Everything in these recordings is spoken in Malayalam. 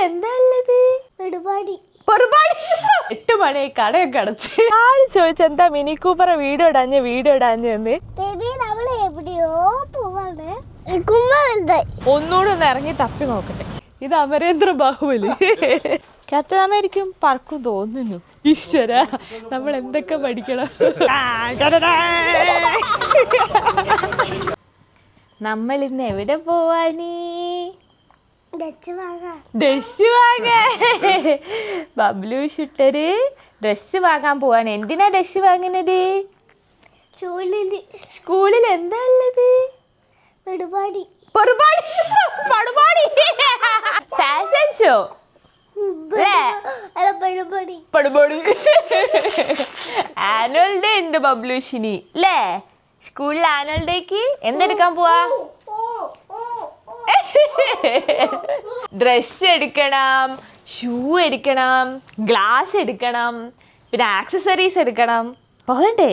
എന്താ ഉള്ളത്? ഒരുപാട് 8 മണി കടയൊക്കെ അടച്ച്. ആര് ചോദിച്ച എന്താ മിനി കൂപ്പറെ വീഡിയോ ഇടാഞ്ഞ് എന്ന്. ഒന്നുകൂടെ ഒന്ന് ഇറങ്ങി തപ്പി നോക്കട്ടെ. ഇത് അമരേന്ദ്ര ബാഹുബലി. ക്യാപ്റ്റൻ അമേരിക്കും പറക്കും തോന്നുന്നു. ഈശ്വര, നമ്മൾ എന്തൊക്കെ പഠിക്കണം. നമ്മൾ ഇന്ന് എവിടെ പോവാനീ? ഡ്രസ് വാങ്ങാൻ. ബബ്ലു ഷുട്ടര് ഡ്രസ് വാങ്ങാൻ പോവാണ്. എന്തിനാ ഡ്രസ് വാങ്ങുന്നത്? സ്കൂളിൽ എന്താ ഉള്ളത്? Fashion show. ആനുവൽ ഡേ ഉണ്ട് ബബ്ലൂഷിനി അല്ലേ? സ്കൂളിൽ ആനുവൽ ഡേക്ക് എന്തെടുക്കാൻ പോവാ? ഡ്രസ് എടുക്കണം, ഷൂ എടുക്കണം, ഗ്ലാസ് എടുക്കണം, പിന്നെ ആക്സസറീസ് എടുക്കണം. പോകണ്ടേ?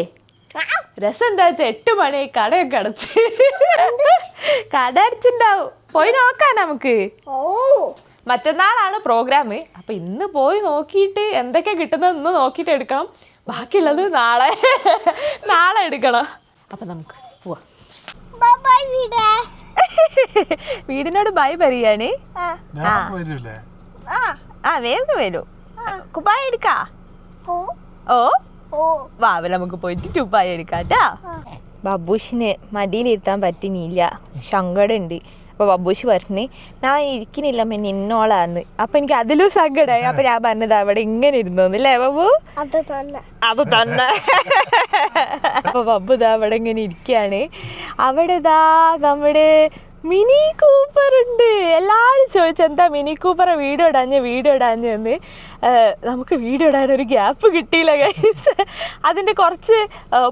രസം എന്താ വെച്ചാൽ 8 മണി കടയൊക്കെ അടച്ച്. കട അടച്ചിണ്ടാവും. പോയി നോക്കാം നമുക്ക്. മറ്റന്നാളാണ് പ്രോഗ്രാം. അപ്പൊ ഇന്ന് പോയി നോക്കിയിട്ട് എന്തൊക്കെ കിട്ടുന്നത് ഇന്ന് നോക്കിയിട്ട് എടുക്കണം. ബാക്കിയുള്ളത് നാളെ എടുക്കണം. അപ്പൊ നമുക്ക് പോവാം. വീടിനോട് ബൈ പറയാണ്. വേഗം വരൂ. കുപ്പായ എടുക്കാ? വാവ നമുക്ക് പോയിട്ട് കുപ്പായ എടുക്കാട്ടാ. ബബ്ബൂഷിന് മടിയിലിരുത്താൻ പറ്റുന്നില്ല, സങ്കടമുണ്ട്. അപ്പോൾ ബബ്ബൂഷ് പറഞ്ഞ് ഞാൻ ഇരിക്കുന്നില്ല നിന്നോളാന്ന്. അപ്പം എനിക്ക് അതിലും സങ്കടമായി. അപ്പം ഞാൻ പറഞ്ഞത് അവിടെ ഇങ്ങനെ ഇരുന്നോന്നല്ലേ ബബ്ബു? അത് തന്നെ. അപ്പോൾ ബബ്ബു ഇതാ അവിടെ ഇങ്ങനെ ഇരിക്കുകയാണ്. അവിടെ ഇതാ നമ്മുടെ മിനി കൂപ്പർ ഉണ്ട്. എല്ലാവരും ചോദിച്ചെന്താ മിനി കൂപ്പറെ വീഡിയോ ഇടാഞ്ഞ് എന്ന്. നമുക്ക് വീഡിയോ ഇടാനൊരു ഗ്യാപ്പ് കിട്ടിയില്ല ഗൈസ്. അതിൻ്റെ കുറച്ച്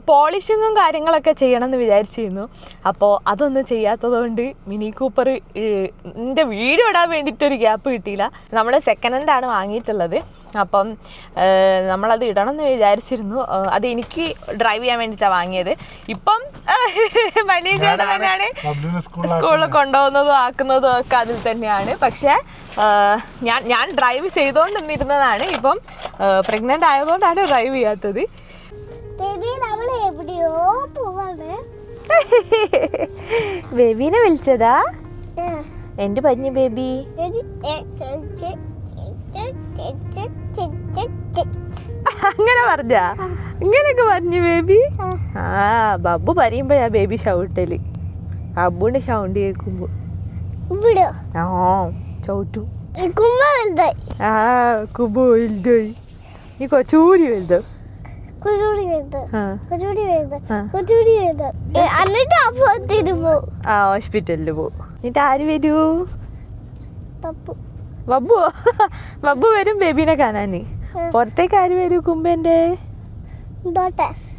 പോളിഷിങ്ങും കാര്യങ്ങളൊക്കെ ചെയ്യണമെന്ന് വിചാരിച്ചിരുന്നു. അപ്പോൾ അതൊന്നും ചെയ്യാത്തത് കൊണ്ട് മിനി കൂപ്പർ എൻ്റെ വീഡിയോ ഇടാൻ വേണ്ടിയിട്ടൊരു ഗ്യാപ്പ് കിട്ടിയില്ല. നമ്മൾ സെക്കൻഡ് ഹാൻഡാണ് വാങ്ങിയിട്ടുള്ളത്. അപ്പം നമ്മളത് ഇടണം എന്ന് വിചാരിച്ചിരുന്നു. അത് എനിക്ക് ഡ്രൈവ് ചെയ്യാൻ വേണ്ടിയിട്ടാണ് വാങ്ങിയത്. ഇപ്പം വലിയ ചേട്ടൻ തന്നെയാണ് സ്കൂളിൽ കൊണ്ടുപോകുന്നതും ആക്കുന്നതും ഒക്കെ അതിൽ തന്നെയാണ്. പക്ഷേ ഞാൻ ഡ്രൈവ് ചെയ്തുകൊണ്ട് നിന്നിരുന്നതാണ്. ഇപ്പം പ്രഗ്നൻ്റ് ആയതുകൊണ്ടാണ് ഡ്രൈവ് ചെയ്യാത്തത്. ബേബീനെ വിളിച്ചതാ? എൻ്റെ പഞ്ഞു ബേബി. അങ്ങനെ പറഞ്ഞാ? ഇങ്ങനെയൊക്കെ പറഞ്ഞു ബേബി? ബബ്ബു പറയുമ്പോഴാ ബേബി ഷൗട്ടല്. അബ്ബുവിന്റെ സൗണ്ട് കേൾക്കുമ്പോ ചവിട്ടു. കുബ വലുതായി. നീ കുറച്ചുകൂടി വലുതോ? ഹോസ്പിറ്റലിൽ പോവും. എന്നിട്ട് ആര് വരൂ? ബബ്ബു വരും ബേബീനെ കാണാന്. പുറത്തേക്ക് ആര് വരൂ? കുമ്പന്റെ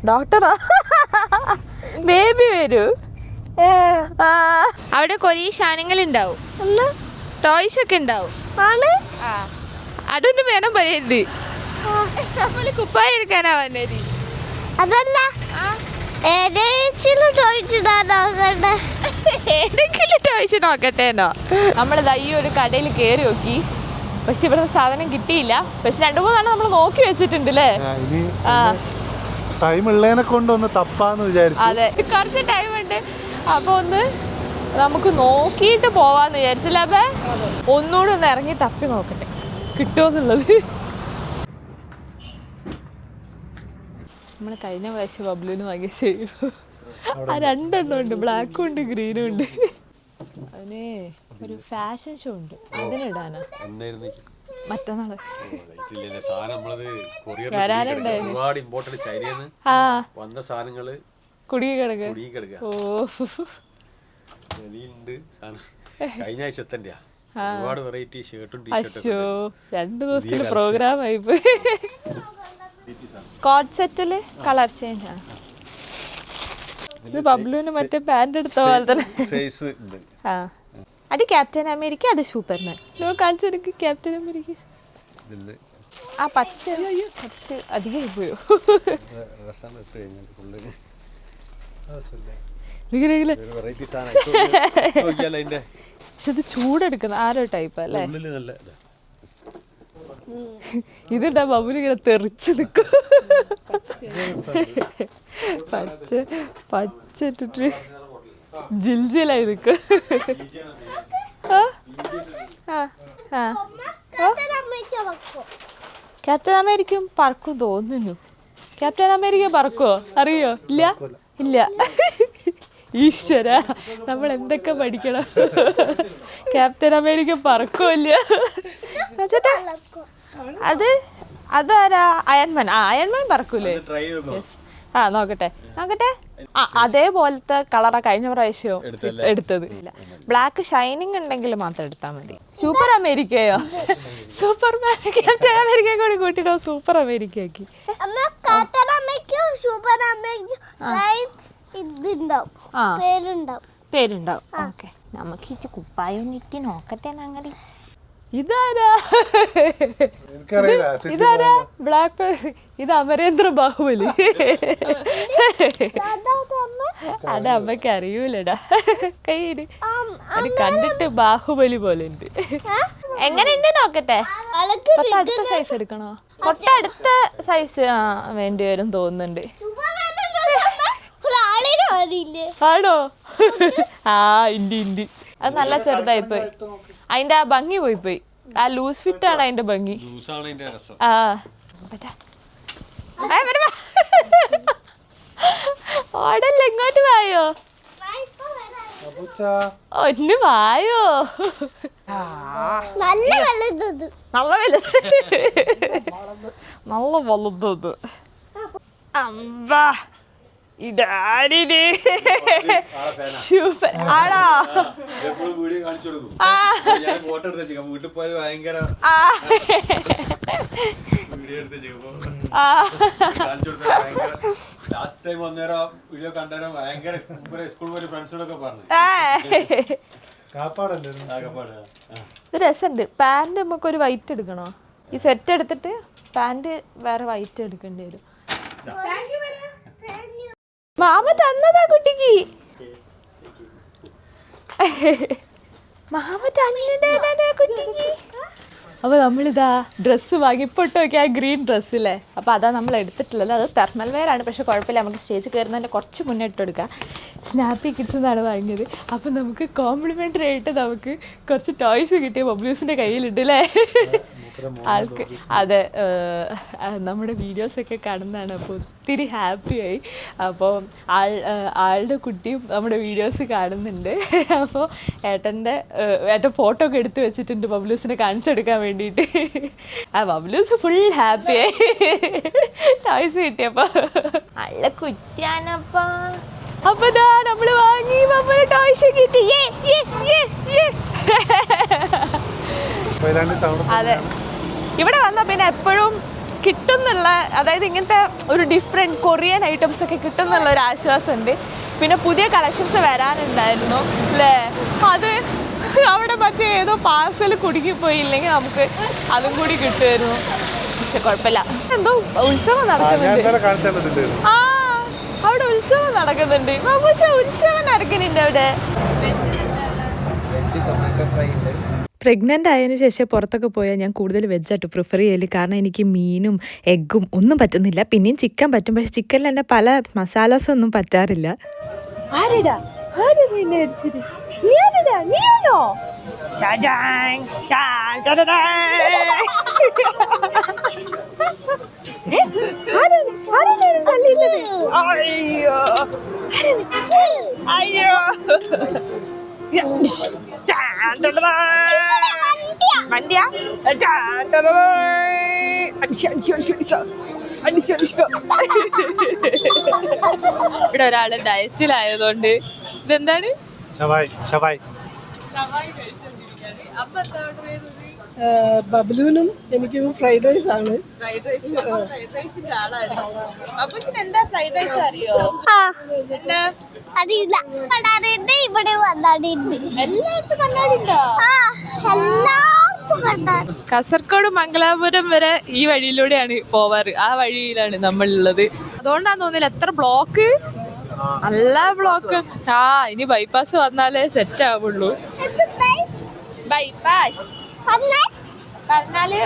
ഡോക്ടറാ? ബേബി വരൂ. അവിടെ കുറേ സാധനങ്ങൾ ഉണ്ടാവും, ടോയ്സ് ഒക്കെ ഉണ്ടാവും. അതുകൊണ്ട് വേണം പറയരുത്. നമ്മള് കുപ്പായ എടുക്കാനാ വന്നത്. അതല്ല, ഏതെങ്കിലും ടോയ്സ് നോക്കട്ടേന്നോ? നമ്മളിതാ ഈ ഒരു കടയിൽ കയറി നോക്കി. പക്ഷെ ഇവിടെ സാധനം കിട്ടിയില്ല. പക്ഷെ 2-3 നമ്മൾ നോക്കി വെച്ചിട്ടുണ്ട് അല്ലേ? ടൈം ഉള്ളതിനെ കൊണ്ടൊന്ന് തപ്പാന്ന് വിചാരിച്ചു. അതെ, കുറച്ച് ടൈം ഉണ്ട്. അപ്പൊ ഒന്ന് നമുക്ക് നോക്കിയിട്ട് പോവാന്ന് വിചാരിച്ചില്ല. അപ്പൊ ഒന്നുകൂടെ ഒന്ന് ഇറങ്ങി തപ്പി നോക്കട്ടെ കിട്ടുമോന്നുള്ളത്. നമ്മൾ കഴിഞ്ഞ പ്രാവശ്യം ബബ്ലുവിന് വാങ്ങിയ സെയിം ആ 2 എണ്ണം ഉണ്ട്, ബ്ലാക്കും ഉണ്ട് ഗ്രീനും ഉണ്ട്. അതിന് ഒരു ഫാഷൻ ഷോ ഉണ്ട്, അതിനിടാനാ മറ്റന്നാള് വരാനുണ്ടായിരുന്നു. കുടുങ്ങി കിടക്കുക. ഓ കഴിഞ്ഞ ആഴ്ച ഒരുപാട് വെറൈറ്റി ഷർട്ടും അശോ 2 ദിവസത്തിന് പ്രോഗ്രാം ആയിപ്പോയി. കോട്ട് സെറ്റില് കളർ ചേഞ്ച് ആണ്. ഇത് ബബ്ലുവിന് മറ്റേ പാന്റ് എടുത്ത പോലെ തന്നെ. അത് ക്യാപ്റ്റൻ അമേരിക്ക, അത് സൂപ്പർമാൻ. കാണിച്ചു എനിക്ക് ക്യാപ്റ്റൻ അമേരിക്ക. ആ പച്ച കുറച്ച് അധികം പോയോ? പക്ഷെ ഇത് ചൂടെടുക്കുന്ന ആരോ ടൈപ്പ് അല്ലേ? ഇതിട്ടാ ബബുൽ ഇങ്ങനെ തെറിച്ച് നിൽക്കും. പച്ചിട്ടിട്ട് ജിൽജിലായി നിൽക്കും. ക്യാപ്റ്റൻ അമേരിക്ക പറക്കും തോന്നുന്നു. ക്യാപ്റ്റൻ അമേരിക്ക പറക്കോ? അറിയോ? ഇല്ല ഇല്ല. ഈശ്വര, നമ്മൾ എന്തൊക്കെ പഠിക്കണം. ക്യാപ്റ്റൻ അമേരിക്ക പറക്കോ ഇല്ല ചേട്ടാ? അതാരാ? അയൺമാൻ. അയൺമാൻ പറക്കൂലേ? നോക്കട്ടെ. അതേപോലത്തെ കളറാ കഴിഞ്ഞ പ്രാവശ്യം എടുത്തത്. ബ്ലാക്ക് ഷൈനിങ് ഉണ്ടെങ്കിൽ മാത്രം എടുത്താൽ മതി. സൂപ്പർ അമേരിക്കയോ? സൂപ്പർമാൻ ക്യാപ്റ്റൻ അമേരിക്ക കൂടി കൂട്ടിട്ടോ സൂപ്പർ അമേരിക്കയാക്കി. പേരുണ്ടാവും. ഓക്കെ, നമുക്ക് ഈ കുപ്പായം ഇട്ടി നോക്കട്ടെ. ഞങ്ങൾ ഇതാരാ? ബ്ലാക്ക്. ഇത് അമരേന്ദ്ര ബാഹുബലി. അത് അമ്മക്ക് അറിയൂലടാ. കയ്യില് അത് കണ്ടിട്ട് ബാഹുബലി പോലെ ഉണ്ട്. എങ്ങനെയുണ്ട് നോക്കട്ടെ. തൊട്ടടുത്ത സൈസ് എടുക്കണോ? തൊട്ടടുത്ത സൈസ് വേണ്ടി വരും തോന്നുന്നുണ്ട്. ആണോ? ഇണ്ടി. അത് നല്ല ചെറുതായിപ്പോയി. അതിന്റെ ആ ഭംഗി പോയി. ആ ലൂസ് ഫിറ്റ് ആണ് അതിന്റെ ഭംഗി. ഓടല്ല, ഇങ്ങോട്ട് വായോ. ഒന്ന് വായോ. നല്ല വലുത്. അമ്പാ, ഇതാരിന് സൂപ്പർ ആണോ? വീട്ടിൽ പോയത് ഭയങ്കര ലാസ്റ്റ് ടൈം വന്നേരം വീഡിയോ കണ്ടേരം ഭയങ്കര സ്കൂൾ പോയി ഫ്രണ്ട്സിനോടൊക്കെ പറഞ്ഞു. രസമുണ്ട്. പാന്റ് നമുക്ക് ഒരു വൈറ്റ് എടുക്കണോ? ഈ സെറ്റ് എടുത്തിട്ട് പാന്റ് വേറെ വൈറ്റ് എടുക്കേണ്ടി വരും. മാമ തന്നതാ കുട്ടിക്ക്. മാമ തന്നതാ കുട്ടിക്ക്. അപ്പോൾ നമ്മളിതാ ഡ്രസ്സ് വാങ്ങി. ഇപ്പോൾ ഇട്ട് നോക്കിയാൽ ഗ്രീൻ ഡ്രസ്സില്ലേ? അപ്പോൾ അതാ നമ്മൾ എടുത്തിട്ടുള്ളത്. അത് തെർമൽ വെയർ ആണ്, പക്ഷേ കുഴപ്പമില്ല. നമുക്ക് സ്റ്റേജ് കയറുന്നതിൻ്റെ കുറച്ച് മുന്നേ ഇട്ട് കൊടുക്കാം. സ്നാപ്പി കിഡ്സ് എന്നാണ് വാങ്ങിയത്. അപ്പോൾ നമുക്ക് കോംപ്ലിമെൻ്ററി ആയിട്ട് നമുക്ക് കുറച്ച് ടോയ്സ് കിട്ടിയ ബബ്ലൂസിൻ്റെ കയ്യിലുണ്ട് അല്ലേ? ആൾക്ക് അതെ, നമ്മുടെ വീഡിയോസൊക്കെ കാണുന്നതാണ്. അപ്പോൾ ഒത്തിരി ഹാപ്പിയായി. അപ്പോൾ ആളുടെ കുട്ടിയും നമ്മുടെ വീഡിയോസ് കാണുന്നുണ്ട്. അപ്പോൾ ഏട്ടൻ ഫോട്ടോ ഒക്കെ എടുത്ത് വെച്ചിട്ടുണ്ട് ബബ്ലൂസിനെ കാണിച്ചെടുക്കാൻ വേണ്ടിയിട്ട്. ആ ബബ്ലൂസ് ഫുൾ ഹാപ്പിയായി ടോയ്സ് കിട്ടിയപ്പോൾ. നല്ല കുറ്റാനപ്പാ. അപ്പോൾ ദാ നമ്മൾ വാങ്ങി ബബ്ബുന് ടോയ്സ് കിട്ടി. അതെ, ഇവിടെ വന്നാൽ പിന്നെ എപ്പോഴും കിട്ടുന്നുള്ള, അതായത് ഇങ്ങനത്തെ ഒരു ഡിഫറെൻറ്റ് കൊറിയൻ ഐറ്റംസ് ഒക്കെ കിട്ടുന്നുള്ള ഒരു ആശ്വാസമുണ്ട്. പിന്നെ പുതിയ കളക്ഷൻസ് വരാനുണ്ടായിരുന്നു അല്ലേ? അത് അവിടെ പക്ഷേ ഏതോ പാർസൽ കുടുങ്ങിപ്പോയില്ലെങ്കിൽ നമുക്ക് അതും കൂടി കിട്ടുമായിരുന്നു. പക്ഷെ കുഴപ്പമില്ല. എന്തോ ഉത്സവം നടക്കുന്നുണ്ട്. അവിടെ ഉത്സവം നടക്കുന്നുണ്ട്. പക്ഷെ ഉത്സവം നടക്കുന്നുണ്ട് അവിടെ. പ്രഗ്നൻ്റ് ആയതിനു ശേഷം പുറത്തൊക്കെ പോയാൽ ഞാൻ കൂടുതൽ വെജായിട്ട് പ്രിഫർ ചെയ്യല്. കാരണം എനിക്ക് മീനും എഗ്ഗും ഒന്നും പറ്റുന്നില്ല. പിന്നെയും ചിക്കൻ പറ്റും, പക്ഷെ ചിക്കനിൽ തന്നെ പല മസാലാസും ഒന്നും പറ്റാറില്ല. ഇവിടെ ഒരാള് ഡയറ്റിലായതുകൊണ്ട് ഇതെന്താണ് ബബ്ലൂനും എനിക്കും ഫ്രൈഡ് റൈസ് ആണ്. അറിയില്ല. ഇവിടെ എല്ലായിടത്തും കണ്ണാടിണ്ടോ? കാസർഗോഡ് മംഗലാപുരം വരെ ഈ വഴിയിലൂടെയാണ് പോവാറ്. ആ വഴിയിലാണ് നമ്മളുള്ളത്. അതുകൊണ്ടാന്ന് തോന്നില്ല എത്ര ബ്ലോക്ക്. നല്ല ബ്ലോക്ക്. ഇനി ബൈപ്പാസ് വന്നാലേ സെറ്റ് ആവുള്ളൂ. പറഞ്ഞാല്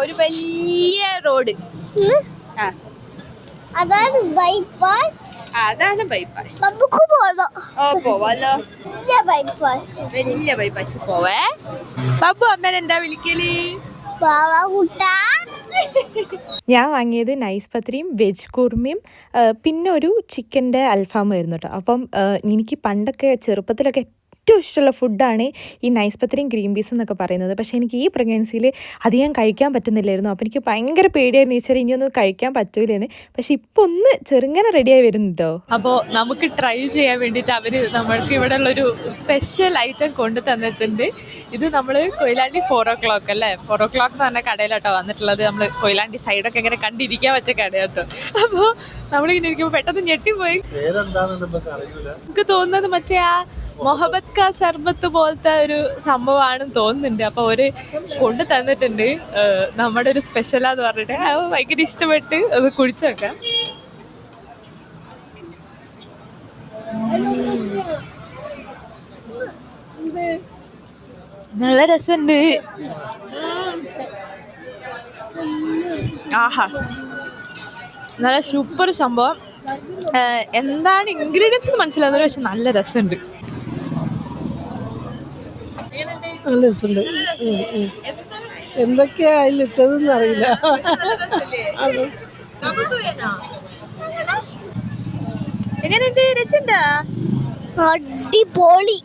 ഒരു വലിയ റോഡ്. അതാണ് ബൈപ്പാസ്. അതാണ് ബൈപ്പാസ്. നമുക്ക് പോണോ? പോവാലോ. വലിയ ബൈപ്പാസ്. വലിയ ബൈപ്പാസ് പോവേ. ബാബു അമ്മേനെ എന്താ വിളിക്കല്? പാവാകുട്ടാ. ഞാൻ വാങ്ങിയത് നൈസ് പത്രിയും വെജ് കുർമയും പിന്നെ ഒരു ചിക്കൻ്റെ അൽഫാമും ആയിരുന്നു കേട്ടോ. അപ്പം എനിക്ക് പണ്ടൊക്കെ ചെറുപ്പത്തിലൊക്കെ ഏറ്റവും ഇഷ്ടമുള്ള ഫുഡാണ് ഈ നൈസ് പത്രിയും ഗ്രീൻ പീസ് എന്നൊക്കെ പറയുന്നത്. പക്ഷേ എനിക്ക് ഈ പ്രഗ്നൻസിയിൽ അധികം കഴിക്കാൻ പറ്റുന്നില്ലായിരുന്നു. അപ്പോൾ എനിക്ക് ഭയങ്കര പേടിയായിരുന്നു ഈശ്വര ഇനിയൊന്നും കഴിക്കാൻ പറ്റൂലെന്ന്. പക്ഷേ ഇപ്പോൾ ഒന്ന് ചെറുങ്ങനെ റെഡിയായി വരുന്നുണ്ടോ. അപ്പോൾ നമുക്ക് ട്രൈ ചെയ്യാൻ വേണ്ടിയിട്ട് അവർ നമ്മൾക്ക് ഇവിടെ ഉള്ളൊരു സ്പെഷ്യൽ ഐറ്റം കൊണ്ടു തന്നിട്ടുണ്ട്. ഇത് നമ്മൾ കൊയിലാണ്ടി 4 o'clock അല്ലേ, 4 o'clock എന്ന് പറഞ്ഞ കടയിലാട്ടോ വന്നിട്ടുള്ളത്. നമ്മൾ കൊയിലാണ്ടി സൈഡൊക്കെ ഇങ്ങനെ കണ്ടിരിക്കാൻ വെച്ച കടയാട്ടോ. അപ്പോൾ നമ്മളിങ്ങനെ ഇരിക്കുമ്പോൾ പെട്ടെന്ന് ഞെട്ടിപ്പോയി. നമുക്ക് തോന്നുന്നത് മറ്റേ ആ മൊഹബത്ത് കാ സർബത്ത് പോലത്തെ ഒരു സംഭവമാണെന്ന് തോന്നുന്നുണ്ട്. അപ്പോൾ അവർ കൊണ്ടു തന്നിട്ടുണ്ട് നമ്മുടെ ഒരു സ്പെഷ്യലാന്ന് പറഞ്ഞിട്ട്. അത് ഭയങ്കര ഇഷ്ടപ്പെട്ട് അത് കുടിച്ചു വെക്കാം. നല്ല രസമുണ്ട്. ആഹാ, നല്ല സൂപ്പർ സംഭവം. എന്താണ് ഇൻഗ്രീഡിയൻസ് മനസ്സിലാകുന്നത്, പക്ഷെ നല്ല രസമുണ്ട്. നല്ല രസമുണ്ട്. എന്തൊക്കെയാ അതിലിട്ടതെന്ന് അറിയില്ല. എങ്ങനെയുണ്ട്? രസമുണ്ടാ? അടിപൊളി.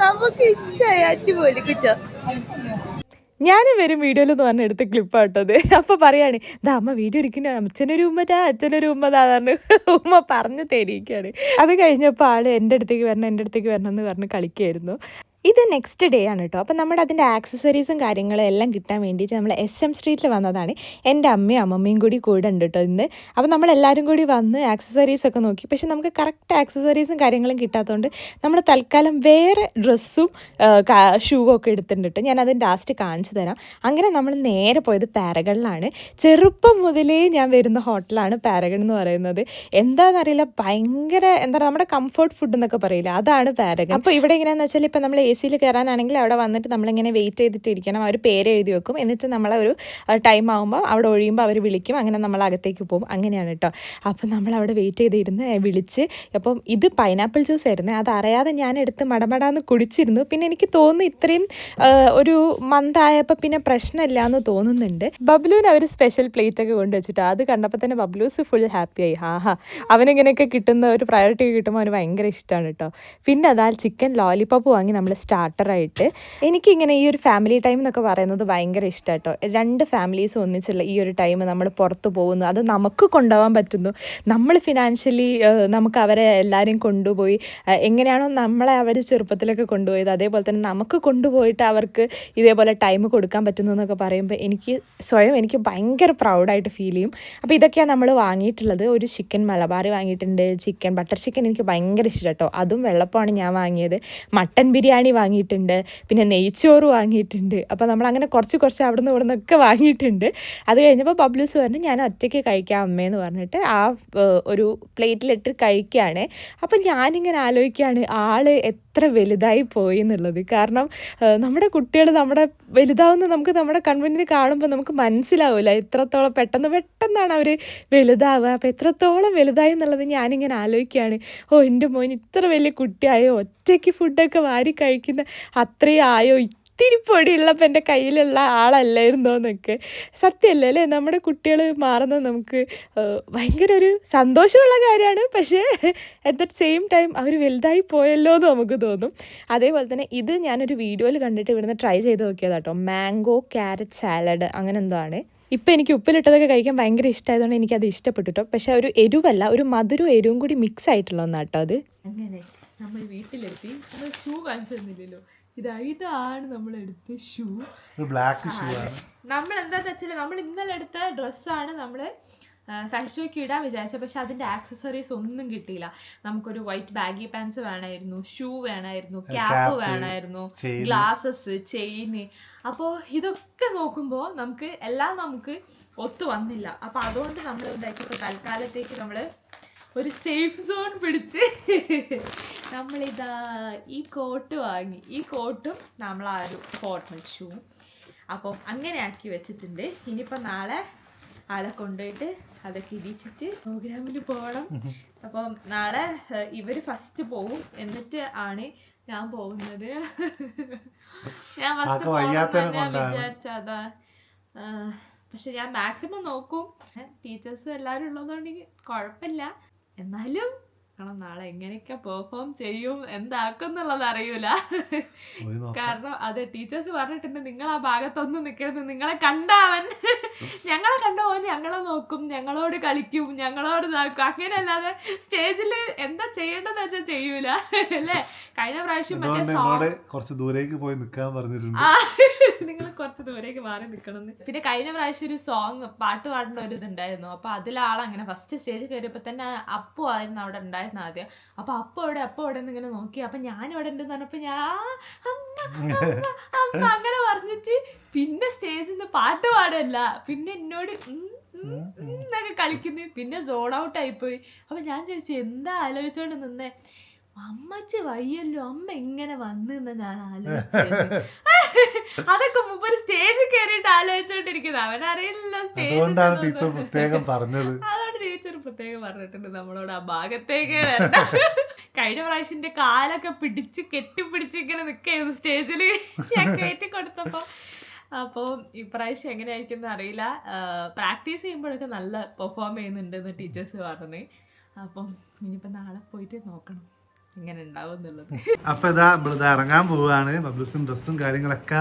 നമുക്ക് ഇഷ്ടമായി. അടിപൊളി കുറ്റോ. ഞാനും വരും വീഡിയോയിലെന്ന് പറഞ്ഞ എടുത്ത ക്ലിപ്പാട്ടത്. അപ്പോൾ പറയാണ് ഇതാ അമ്മ വീഡിയോ എടുക്കുന്ന അച്ഛനൊരു ഉമ്മറ്റാ അച്ഛനൊരു ഉമ്മതാ പറഞ്ഞു ഉമ്മ പറഞ്ഞ് തരികയാണ്. അത് കഴിഞ്ഞപ്പോൾ ആൾ എൻ്റെ അടുത്തേക്ക് വരണം എന്ന് പറഞ്ഞ് കളിക്കുകയായിരുന്നു. ഇത് നെക്സ്റ്റ് ഡേ ആണ് കേട്ടോ. അപ്പോൾ നമ്മുടെ അതിൻ്റെ ആക്സസറീസും കാര്യങ്ങളും എല്ലാം കിട്ടാൻ വേണ്ടിയിട്ട് നമ്മൾ SM സ്ട്രീറ്റിൽ വന്നതാണ്. എൻ്റെ അമ്മയും അമ്മമ്മയും കൂടി ഉണ്ട് കേട്ടോ ഇന്ന്. അപ്പോൾ നമ്മളെല്ലാവരും കൂടി വന്ന് ആക്സസറീസൊക്കെ നോക്കി. പക്ഷെ നമുക്ക് കറക്റ്റ് ആക്സസറീസും കാര്യങ്ങളും കിട്ടാത്തതുകൊണ്ട് നമ്മൾ തൽക്കാലം വേറെ ഡ്രസ്സും ഷൂവും ഒക്കെ എടുത്തിട്ടുണ്ട് കേട്ടോ. ഞാൻ അതിൻ്റെ ലാസ്റ്റ് കാണിച്ചു തരാം. അങ്ങനെ നമ്മൾ നേരെ പോയത് പാരഗണിലാണ്. ചെറുപ്പം മുതലേ ഞാൻ വരുന്ന ഹോട്ടലാണ് പാരഗൺ എന്ന് പറയുന്നത്. എന്താണെന്നറിയില്ല, ഭയങ്കര എന്താ നമ്മുടെ കംഫർട്ട് ഫുഡ് എന്നൊക്കെ പറയില്ല, അതാണ് പാരഗൺ. അപ്പോൾ ഇവിടെ എങ്ങനെയാണെന്ന് വെച്ചാൽ ഇപ്പോൾ നമ്മൾ AC കയറാനാണെങ്കിൽ അവിടെ വന്നിട്ട് നമ്മളിങ്ങനെ വെയിറ്റ് ചെയ്തിട്ടിരിക്കണം. അവർ പേര് എഴുതി വെക്കും. എന്നിട്ട് നമ്മളെ ഒരു ടൈം ആകുമ്പോൾ അവിടെ ഒഴിയുമ്പോൾ അവർ വിളിക്കും. അങ്ങനെ നമ്മൾ അകത്തേക്ക് പോകും. അങ്ങനെയാണ് കേട്ടോ. അപ്പം നമ്മൾ അവിടെ വെയിറ്റ് ചെയ്തിരുന്ന് വിളിച്ച്. അപ്പം ഇത് പൈനാപ്പിൾ ജ്യൂസ് ആയിരുന്നു. അതറിയാതെ ഞാൻ എടുത്ത് മടമടാന്ന് കുടിച്ചിരുന്നു. പിന്നെ എനിക്ക് തോന്നുന്നു ഇത്രയും ഒരു മന്തായപ്പോൾ പിന്നെ പ്രശ്നമില്ല എന്ന് തോന്നുന്നുണ്ട്. ബബ്ലുവിന് അവർ സ്പെഷ്യൽ പ്ലേറ്റ് ഒക്കെ കൊണ്ടുവച്ചിട്ടോ. അത് കണ്ടപ്പോൾ തന്നെ ബബ്ലൂസ് ഫുൾ ഹാപ്പിയായി. ആഹാ, അവനിങ്ങനെയൊക്കെ കിട്ടുന്ന ഒരു പ്രയോറിറ്റി കിട്ടുമ്പോൾ അവന് ഭയങ്കര ഇഷ്ടമാണ് കേട്ടോ. പിന്നെ അതാ ചിക്കൻ ലോലിപോപ്പ് വാങ്ങി നമ്മൾ സ്റ്റാർട്ടറായിട്ട്. എനിക്കിങ്ങനെ ഈ ഒരു ഫാമിലി ടൈം എന്നൊക്കെ പറയുന്നത് ഭയങ്കര ഇഷ്ടമാണ് കേട്ടോ. 2 ഫാമിലീസ് ഒന്നിച്ചുള്ള ഈ ഒരു ടൈം നമ്മൾ പുറത്ത് പോകുന്നു, അത് നമുക്ക് കൊണ്ടുപോകാൻ പറ്റുന്നു. നമ്മൾ ഫിനാൻഷ്യലി നമുക്ക് അവരെ എല്ലാവരെയും കൊണ്ടുപോയി എങ്ങനെയാണോ നമ്മളെ അവർ ചെറുപ്പത്തിലൊക്കെ കൊണ്ടുപോയത് അതേപോലെ തന്നെ നമുക്ക് കൊണ്ടുപോയിട്ട് അവർക്ക് ഇതേപോലെ ടൈം കൊടുക്കാൻ പറ്റുന്നു എന്നൊക്കെ പറയുമ്പോൾ എനിക്ക് ഭയങ്കര പ്രൗഡായിട്ട് ഫീൽ ചെയ്യും. അപ്പോൾ ഇതൊക്കെയാണ് നമ്മൾ വാങ്ങിയിട്ടുള്ളത്. ഒരു ചിക്കൻ മലബാറി വാങ്ങിയിട്ടുണ്ട്. ചിക്കൻ ബട്ടർ ചിക്കൻ എനിക്ക് ഭയങ്കര ഇഷ്ടം കേട്ടോ. അതും വെള്ളപ്പമാണ് ഞാൻ വാങ്ങിയത്. മട്ടൻ ബിരിയാണി വാങ്ങിയിട്ടുണ്ട്. പിന്നെ നെയ്ച്ചോറ് വാങ്ങിയിട്ടുണ്ട്. അപ്പോൾ നമ്മളങ്ങനെ കുറച്ച് അവിടെ നിന്നൊക്കെ വാങ്ങിയിട്ടുണ്ട്. അത് കഴിഞ്ഞപ്പോൾ ബബ്ലൂസ് പറഞ്ഞു ഞാൻ ഒറ്റയ്ക്ക് കഴിക്കാം അമ്മയെന്ന് പറഞ്ഞിട്ട് ആ ഒരു പ്ലേറ്റിലിട്ട് കഴിക്കുകയാണ്. അപ്പം ഞാനിങ്ങനെ ആലോചിക്കുകയാണ് ആൾ എത്ര വലുതായി പോയി എന്നുള്ളത്. കാരണം നമ്മുടെ കുട്ടികൾ വലുതാവുന്ന നമുക്ക് നമ്മുടെ കൺമുന്നിൽ കാണുമ്പോൾ നമുക്ക് മനസ്സിലാവില്ല എത്രത്തോളം പെട്ടെന്നാണ് അവർ വലുതാവുക. അപ്പോൾ എത്രത്തോളം വലുതായി എന്നുള്ളത് ഞാനിങ്ങനെ ആലോചിക്കുകയാണ്. ഓ എൻ്റെ മോൻ ഇത്ര വലിയ കുട്ടിയായോ, ഒറ്റയ്ക്ക് ഫുഡൊക്കെ വാരി കഴിക്കുന്ന അത്രയും ആയോ, ഇത്തിരി പൊടിയുള്ളപ്പോൾ എൻ്റെ കയ്യിലുള്ള ആളല്ലായിരുന്നോ എന്നൊക്കെ. സത്യമല്ലേ അല്ലേ, നമ്മുടെ കുട്ടികൾ മാറുന്നത് നമുക്ക് ഭയങ്കര ഒരു സന്തോഷമുള്ള കാര്യമാണ്. പക്ഷേ അറ്റ് ദ സെയിം ടൈം അവർ വലുതായി പോയല്ലോ എന്ന് നമുക്ക് തോന്നും. അതേപോലെ തന്നെ ഇത് ഞാനൊരു വീഡിയോയിൽ കണ്ടിട്ട് ഇവിടുന്ന് ട്രൈ ചെയ്ത് നോക്കിയതാട്ടോ. മാംഗോ ക്യാരറ്റ് സാലഡ് അങ്ങനെ എന്തോ ആണ്. ഇപ്പം എനിക്ക് ഉപ്പിലിട്ടതൊക്കെ കഴിക്കാൻ ഭയങ്കര ഇഷ്ടമായതുകൊണ്ട് എനിക്കത് ഇഷ്ടപ്പെട്ടു കേട്ടോ. പക്ഷേ ഒരു എരിവല്ല, ഒരു മധുരവും എരിവും കൂടി മിക്സ് ആയിട്ടുള്ള ഒന്നാട്ടോ അത്. അങ്ങനെ നമ്മൾ വീട്ടിലെത്തി. ഷൂ കാണിച്ചു തന്നില്ലല്ലോ. ഇതാണ് നമ്മളെടുത്ത ഷൂ. ബ്ലാക്ക് ഷൂ ആണ്. നമ്മൾ എന്താന്ന് വെച്ചാൽ നമ്മൾ ഇന്നലെ എടുത്ത ഡ്രസ്സാണ് നമ്മൾ ഫാഷൻ ഷോയ്ക്ക് ഇടാൻ വിചാരിച്ചത്. പക്ഷെ അതിൻ്റെ ആക്സസറീസ് ഒന്നും കിട്ടിയില്ല. നമുക്കൊരു വൈറ്റ് ബാഗി പാൻസ് വേണമായിരുന്നു, ഷൂ വേണമായിരുന്നു, ക്യാപ്പ് വേണമായിരുന്നു, ഗ്ലാസസ്, ചെയിന്. അപ്പോൾ ഇതൊക്കെ നോക്കുമ്പോൾ നമുക്ക് ഒത്തു വന്നില്ല. അപ്പോൾ അതുകൊണ്ട് നമ്മൾ എന്താക്കി ഇപ്പോൾ തൽക്കാലത്തേക്ക് നമ്മൾ ഒരു സേഫ് സോൺ പിടിച്ച് നമ്മളിതാ ഈ കോട്ട് വാങ്ങി. ഈ കോട്ടും നമ്മൾ ആ ഒരു ഫോർമൽ ഷൂവും അപ്പം അങ്ങനെ ആക്കി വെച്ചിട്ടുണ്ട്. ഇനിയിപ്പോൾ നാളെ ആളെ കൊണ്ടുപോയിട്ട് അതൊക്കെ ഇടിച്ചിട്ട് പ്രോഗ്രാമിന് പോകണം. അപ്പം നാളെ ഇവർ ഫസ്റ്റ് പോവും, എന്നിട്ട് ആണ് ഞാൻ പോകുന്നത്. ഞാൻ ഫസ്റ്റ് വിചാരിച്ചതാ. പക്ഷെ ഞാൻ മാക്സിമം നോക്കും. ടീച്ചേഴ്സും എല്ലാവരും ഉള്ളതുകൊണ്ട് കുഴപ്പമില്ല. എന്നാലും നാളെ എങ്ങനെയൊക്കെ പെർഫോം ചെയ്യും എന്താക്കും എന്നുള്ളത് അറിയൂല. കാരണം അതെ, ടീച്ചേഴ്സ് പറഞ്ഞിട്ടുണ്ട് നിങ്ങൾ ആ ഭാഗത്തൊന്നും നിൽക്കരുത്, നിങ്ങളെ കണ്ടവൻ ഞങ്ങളെ കണ്ടവൻ ഞങ്ങളെ നോക്കും, ഞങ്ങളോട് കളിക്കും, ഞങ്ങളോട് ഇതാക്കും. അങ്ങനെയല്ലാതെ സ്റ്റേജിൽ എന്താ ചെയ്യേണ്ടതെന്ന് വെച്ചാൽ ചെയ്യൂല അല്ലേ. കഴിഞ്ഞ പ്രാവശ്യം കുറച്ച് ദൂരേക്ക് പോയി നിൽക്കാൻ പറഞ്ഞിട്ടുണ്ട്, നിങ്ങൾ കുറച്ച് ദൂരേക്ക് മാറി നിൽക്കണം. പിന്നെ കഴിഞ്ഞ പ്രാവശ്യം ഒരു സോങ് പാട്ട് പാടേണ്ട ഒരു ഇതുണ്ടായിരുന്നു. അപ്പൊ അതിലാളങ്ങനെ ഫസ്റ്റ് സ്റ്റേജിൽ കയറിയപ്പോ തന്നെ അപ്പു ആയിരുന്നു അവിടെ ഉണ്ടായിരുന്ന ആദ്യം. അപ്പൊ അപ്പു അവിടെ ഇങ്ങനെ നോക്കി. അപ്പൊ ഞാൻ ഇവിടെ ഉണ്ടെന്ന് പറഞ്ഞപ്പോ അമ്മ അങ്ങനെ പറഞ്ഞിട്ട് പിന്നെ സ്റ്റേജിൽ നിന്ന് പാട്ട് പാടല്ല, പിന്നെ എന്നോട് എന്നൊക്കെ കളിക്കുന്നു. പിന്നെ സോൺ ഔട്ട് ആയിപ്പോയി. അപ്പൊ ഞാൻ ചോദിച്ചു എന്താ ആലോചിച്ചോണ്ട് നിന്നേ. അമ്മച്ചി വയ്യല്ലോ, അമ്മ എങ്ങനെ വന്നെന്ന് ഞാൻ ആലോചിച്ചത്. അതൊക്കെ മുമ്പ് സ്റ്റേജിൽ കയറിയിട്ട് ആലോചിച്ചോണ്ടിരിക്കുന്നത്, അവനറിയില്ലല്ലോ സ്റ്റേജ്. അതുകൊണ്ടാണ് ടീച്ചർ പ്രത്യേകം പറഞ്ഞത്. അതുകൊണ്ട് ടീച്ചർ പ്രത്യേകം പറഞ്ഞിട്ടുണ്ട് നമ്മളോട് ആ ഭാഗത്തേക്ക് വരണ്ട. കഴിഞ്ഞ പ്രാവശ്യന്റെ കാലൊക്കെ പിടിച്ച് കെട്ടിപ്പിടിച്ച് ഇങ്ങനെ നിൽക്കായിരുന്നു സ്റ്റേജിൽ ഞാൻ കയറ്റി കൊടുത്തപ്പോ. അപ്പോൾ ഇപ്രാവശ്യം എങ്ങനെയായിരിക്കും അറിയില്ല. പ്രാക്ടീസ് ചെയ്യുമ്പോഴൊക്കെ നല്ല പെർഫോം ചെയ്യുന്നുണ്ടെന്ന് ടീച്ചേഴ്സ് പറഞ്ഞു. അപ്പം ഇനിയിപ്പോൾ നാളെ പോയിട്ട് നോക്കണം എങ്ങനെ ഉണ്ടാവും എന്നുള്ളത്. അപ്പൊ ഇതാ നമ്മളിത് ഇറങ്ങാൻ പോവാണ്. ബബ്ലൂസും ഡ്രസ്സും കാര്യങ്ങളൊക്കെ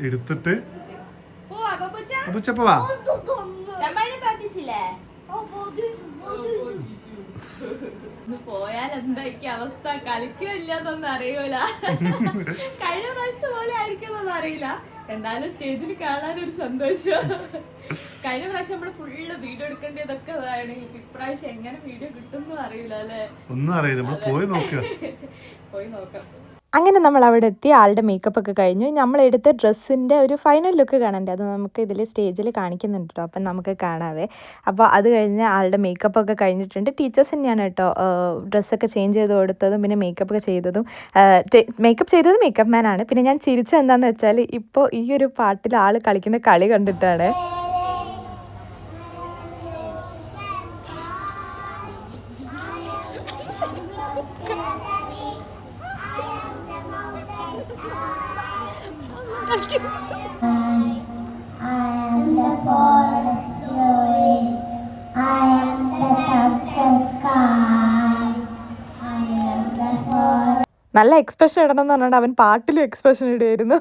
എടുത്തിട്ട് വാ. പോയാൽ എന്തായിരിക്കും അവസ്ഥ, കളിക്കില്ലെന്നൊന്നും അറിയൂല. കഴിഞ്ഞ പ്രാവശ്യത്തെ പോലെ ആയിരിക്കുമെന്നൊന്നും അറിയില്ല. എന്തായാലും സ്റ്റേജിൽ കാണാനൊരു സന്തോഷം. കഴിഞ്ഞ പ്രാവശ്യം നമ്മള് ഫുള്ള് വീഡിയോ എടുക്കേണ്ടതൊക്കെ അതാണ്. ഇപ്രാവശ്യം എങ്ങനെ വീഡിയോ കിട്ടും അറിയില്ല അല്ലേ. ഒന്നും അറിയില്ല, പോയി നോക്കാം. പോയി നോക്കാം. അങ്ങനെ നമ്മൾ അവിടെ എത്തി. ആളുടെ മേക്കപ്പ് ഒക്കെ കഴിഞ്ഞു. നമ്മളെടുത്ത ഡ്രസ്സിൻ്റെ ഒരു ഫൈനൽ ലുക്ക് കാണണ്ടേ, അത് നമുക്ക് ഇതിൽ സ്റ്റേജിൽ കാണിക്കുന്നുണ്ട് കേട്ടോ. അപ്പം നമുക്ക് കാണാവേ. അപ്പോൾ അത് കഴിഞ്ഞ് ആളുടെ മേക്കപ്പ് ഒക്കെ കഴിഞ്ഞിട്ടുണ്ട്. ടീച്ചേഴ്സ് തന്നെയാണ് കേട്ടോ ഡ്രസ്സൊക്കെ ചേഞ്ച് ചെയ്ത് കൊടുത്തതും പിന്നെ മേക്കപ്പ് ഒക്കെ ചെയ്തതും. മേക്കപ്പ് ചെയ്തത് മേക്കപ്പ് മാനാണ്. പിന്നെ ഞാൻ ചിരിച്ചത് എന്താണെന്ന് വെച്ചാൽ ഇപ്പോൾ ഈ ഒരു പാട്ടിൽ ആൾ കളിക്കുന്ന കളി കണ്ടിട്ടാണ്. നല്ല എക്സ്പ്രഷൻ ഇടണം എന്ന് പറഞ്ഞാൽ അവൻ പാട്ടിലും എക്സ്പ്രഷൻ ഇടുമായിരുന്നു.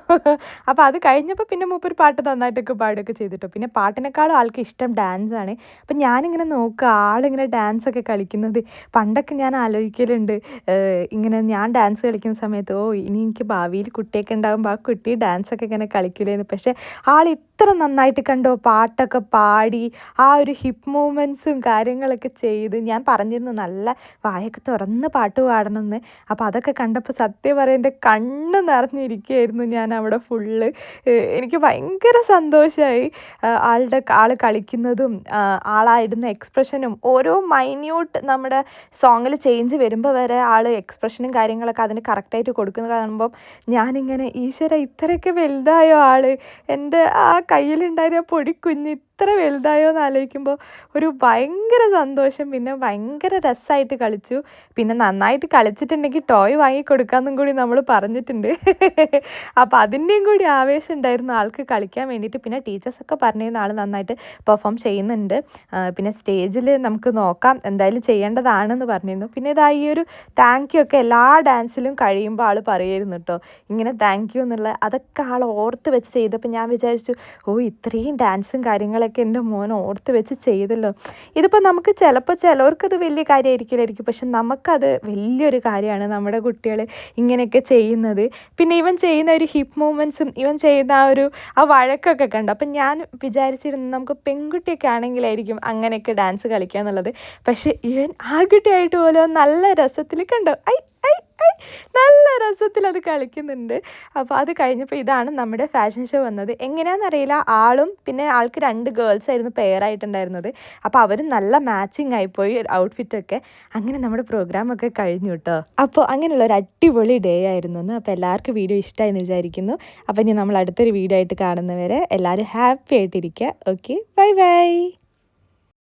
അപ്പോൾ അത് കഴിഞ്ഞപ്പോൾ പിന്നെ മൂപ്പർ പാട്ട് നന്നായിട്ടൊക്കെ പാടുകയൊക്കെ ചെയ്തിട്ടോ. പിന്നെ പാട്ടിനേക്കാളും ആൾക്ക് ഇഷ്ടം ഡാൻസാണ്. അപ്പം ഞാനിങ്ങനെ നോക്കുക ആളിങ്ങനെ ഡാൻസൊക്കെ കളിക്കുന്നത്. പണ്ടൊക്കെ ഞാൻ ആലോചിക്കലുണ്ട് ഇങ്ങനെ ഞാൻ ഡാൻസ് കളിക്കുന്ന സമയത്ത് ഇനി എനിക്ക് ഭാവിയിൽ കുട്ടിയൊക്കെ ഉണ്ടാകുമ്പോൾ ആ കുട്ടി ഡാൻസൊക്കെ ഇങ്ങനെ കളിക്കില്ലേന്ന്. പക്ഷേ ആൾ ഇത്ര നന്നായിട്ട് കണ്ടോ പാട്ടൊക്കെ പാടി ആ ഒരു ഹിപ്പ് മൂവ്മെൻറ്റ്സും കാര്യങ്ങളൊക്കെ ചെയ്ത്. ഞാൻ പറഞ്ഞിരുന്നു നല്ല വായൊക്കെ തുറന്ന് പാട്ട് പാടണമെന്ന്. അപ്പോൾ അതൊക്കെ കണ്ടപ്പോൾ സത്യം പറയാൻ എൻ്റെ കണ്ണ് നിറഞ്ഞിരിക്കുകയായിരുന്നു ഞാൻ അവിടെ ഫുള്ള്. എനിക്ക് ഭയങ്കര സന്തോഷമായി. ആൾ കളിക്കുന്നതും ആളായിടുന്ന എക്സ്പ്രഷനും ഓരോ മൈന്യൂട്ട് നമ്മുടെ സോങ്ങിൽ ചേഞ്ച് വരുമ്പോൾ വരെ ആൾ എക്സ്പ്രഷനും കാര്യങ്ങളൊക്കെ അതിന് കറക്റ്റായിട്ട് കൊടുക്കുന്നത് കാണുമ്പം ഞാനിങ്ങനെ ഈശ്വര ഇത്രയൊക്കെ വലുതായോ ആൾ, എൻ്റെ ആ കയ്യിലുണ്ടായിരുന്ന പൊടിക്കുഞ്ഞ് ഇത്ര വലുതായോ എന്ന് ആലോചിക്കുമ്പോൾ ഒരു ഭയങ്കര സന്തോഷം. പിന്നെ ഭയങ്കര രസമായിട്ട് കളിച്ചു. പിന്നെ നന്നായിട്ട് കളിച്ചിട്ടുണ്ടെങ്കിൽ ടോയ് വാങ്ങിക്കൊടുക്കാമെന്നും കൂടി നമ്മൾ പറഞ്ഞിട്ടുണ്ട്. അപ്പോൾ അതിൻ്റെയും കൂടി ആവേശം ഉണ്ടായിരുന്നു ആൾക്ക് കളിക്കാൻ വേണ്ടിയിട്ട്. പിന്നെ ടീച്ചേഴ്സൊക്കെ പറഞ്ഞിരുന്ന ആൾ നന്നായിട്ട് പെർഫോം ചെയ്യുന്നുണ്ട്. പിന്നെ സ്റ്റേജിൽ നമുക്ക് നോക്കാം എന്തായാലും ചെയ്യേണ്ടതാണെന്ന് പറഞ്ഞിരുന്നു. പിന്നെ ഇതാ ഈ ഒരു താങ്ക് യു ഒക്കെ എല്ലാ ഡാൻസിലും കഴിയുമ്പോൾ ആൾ പറയുമായിരുന്നു കേട്ടോ ഇങ്ങനെ താങ്ക് യു എന്നുള്ള. അതൊക്കെ ആൾ ഓർത്ത് വെച്ച് ചെയ്തപ്പോൾ ഞാൻ വിചാരിച്ചു ഇത്രയും ഡാൻസും കാര്യങ്ങളൊക്കെ എൻ്റെ മോൻ ഓർത്ത് വെച്ച് ചെയ്തല്ലോ. ഇതിപ്പോൾ നമുക്ക് ചിലപ്പോൾ ചിലവർക്കത് വലിയ കാര്യമായിരിക്കില്ലായിരിക്കും, പക്ഷെ നമുക്കത് വലിയൊരു കാര്യമാണ് നമ്മുടെ കുട്ടികൾ ഇങ്ങനെയൊക്കെ ചെയ്യുന്നത്. പിന്നെ ഇവൻ ചെയ്യുന്ന ഒരു ഹിപ്പ് മൂവ്മെൻറ്റ്സും ഇവൻ ചെയ്യുന്ന ആ വഴക്കൊക്കെ കണ്ടു. അപ്പം ഞാൻ വിചാരിച്ചിരുന്നു നമുക്ക് പെൺകുട്ടിയൊക്കെ ആണെങ്കിലായിരിക്കും അങ്ങനെയൊക്കെ ഡാൻസ് കളിക്കുക എന്നുള്ളത്. പക്ഷേ ഇവൻ ആൺകുട്ടിയായിട്ട് പോലും നല്ല രസത്തിൽ കണ്ടോ. ഐ നല്ല രസത്തിൽ അത് കളിക്കുന്നുണ്ട്. അപ്പോൾ അത് കഴിഞ്ഞപ്പോൾ ഇതാണ് നമ്മുടെ ഫാഷൻ ഷോ വന്നത്. എങ്ങനെയാണെന്നറിയില്ല, ആളും പിന്നെ ആൾക്ക് 2 ഗേൾസ് ആയിരുന്നു പെയറായിട്ടുണ്ടായിരുന്നത്. അപ്പോൾ അവരും നല്ല മാച്ചിങ് ആയിപ്പോയി ഔട്ട്ഫിറ്റൊക്കെ. അങ്ങനെ നമ്മുടെ പ്രോഗ്രാമൊക്കെ കഴിഞ്ഞു കേട്ടോ. അപ്പോൾ അങ്ങനെയുള്ള ഒരു അടിപൊളി ഡേ ആയിരുന്നു എന്ന്. അപ്പോൾ എല്ലാവർക്കും വീഡിയോ ഇഷ്ടമായി എന്ന് വിചാരിക്കുന്നു. അപ്പോൾ ഇനി നമ്മൾ അടുത്തൊരു വീഡിയോ ആയിട്ട് കാണുന്നവരെ എല്ലാവരും ഹാപ്പി ആയിട്ടിരിക്കുക. Okay, bye bye.